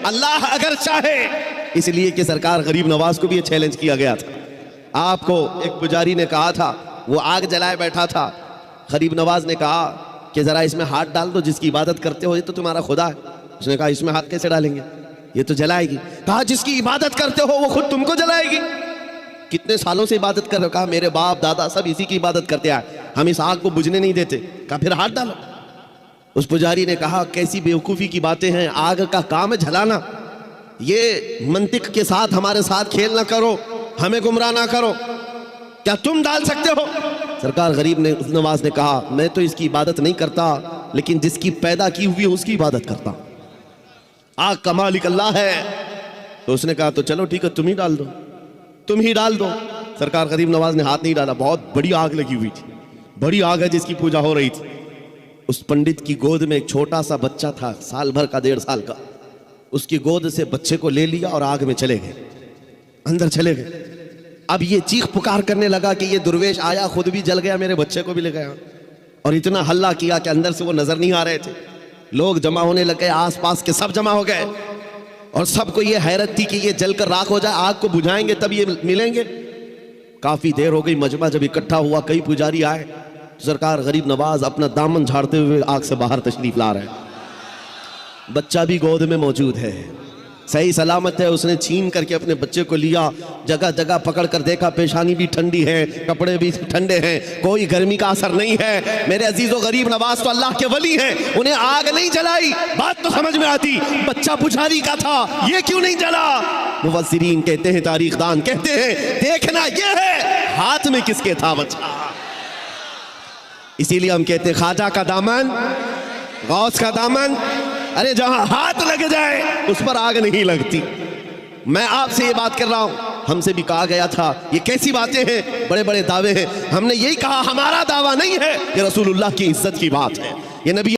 अल्लाह अगर चाहे। इसलिए कि सरकार गरीब नवाज को भी ये चैलेंज किया गया था। आपको एक पुजारी ने कहा था, वो आग जलाए बैठा था, गरीब नवाज ने कहा कि ज़रा इसमें हाथ डाल दो, जिसकी इबादत करते हो ये तो तुम्हारा खुदा है। उसने कहा इसमें हाथ कैसे डालेंगे, ये तो जलाएगी। कहा जिसकी इबादत करते हो वो खुद तुमको जलाएगी। कितने सालों से इबादत कर रहे हो? कहा मेरे बाप दादा सब इसी की इबादत करते आए, हम इस आग को बुझने नहीं देते। कहा फिर हाथ डालो। उस पुजारी ने कहा कैसी बेवकूफ़ी की बातें हैं, आग का काम है जलाना, ये मंतिक के साथ हमारे साथ खेल ना करो, हमें गुमराह ना करो, क्या तुम डाल सकते हो? सरकार गरीब नवाज ने कहा मैं तो इसकी इबादत नहीं करता, लेकिन जिसकी पैदा की हुई है उसकी इबादत करता। आग का मालिक अल्लाह है। तो उसने कहा तो चलो ठीक है, तुम ही डाल दो, तुम ही डाल दो। सरकार गरीब नवाज ने हाथ नहीं डाला। बहुत बड़ी आग लगी हुई थी, बड़ी आग है जिसकी पूजा हो रही थी। उस पंडित की गोद में एक छोटा सा बच्चा था, साल भर का, 1.5 साल का। उसकी गोद से बच्चे को ले लिया और आग में चले गए, अंदर चले गए। अब ये चीख पुकार करने लगा कि ये दुर्वेश आया, खुद भी जल गया, मेरे बच्चे को भी ले गया। और इतना हल्ला किया कि अंदर से वो नजर नहीं आ रहे थे। लोग जमा होने लगे, आसपास के सब जमा हो गए, और सबको ये हैरत थी कि ये जलकर राख हो जाए, आग को बुझाएंगे तब ये मिलेंगे। काफी देर हो गई, मजमा जब इकट्ठा हुआ, कई पुजारी आए, तो सरकार गरीब नवाज अपना दामन झाड़ते हुए आग से बाहर तशरीफ ला रहे हैं। बच्चा भी गोद में मौजूद है, सही सलामत है। उसने छीन करके अपने बच्चे को लिया, जगह जगह पकड़ कर देखा, पेशानी भी ठंडी है, कपड़े भी ठंडे हैं, कोई गर्मी का असर नहीं है। मेरे अजीजों, गरीब नवाज तो अल्लाह के वली हैं, उन्हें आग नहीं जलाई। बात तो समझ में आती, बच्चा पुजारी का था, ये क्यों नहीं जला? मुफस्सिरीन कहते हैं, तारीखदान कहते हैं, देखना यह है हाथ में किसके था बच्चा। इसीलिए हम कहते हैं ख्वाजा का दामन, गौस का दामन, अरे जहां हाथ लग जाए उस पर आग नहीं लगती। मैं आपसे ये बात कर रहा हूं, हमसे भी कहा गया था ये कैसी बातें हैं, बड़े बड़े दावे हैं। हमने यही कहा हमारा दावा नहीं है, ये रसूलुल्लाह की इज्जत की बात है, ये नबी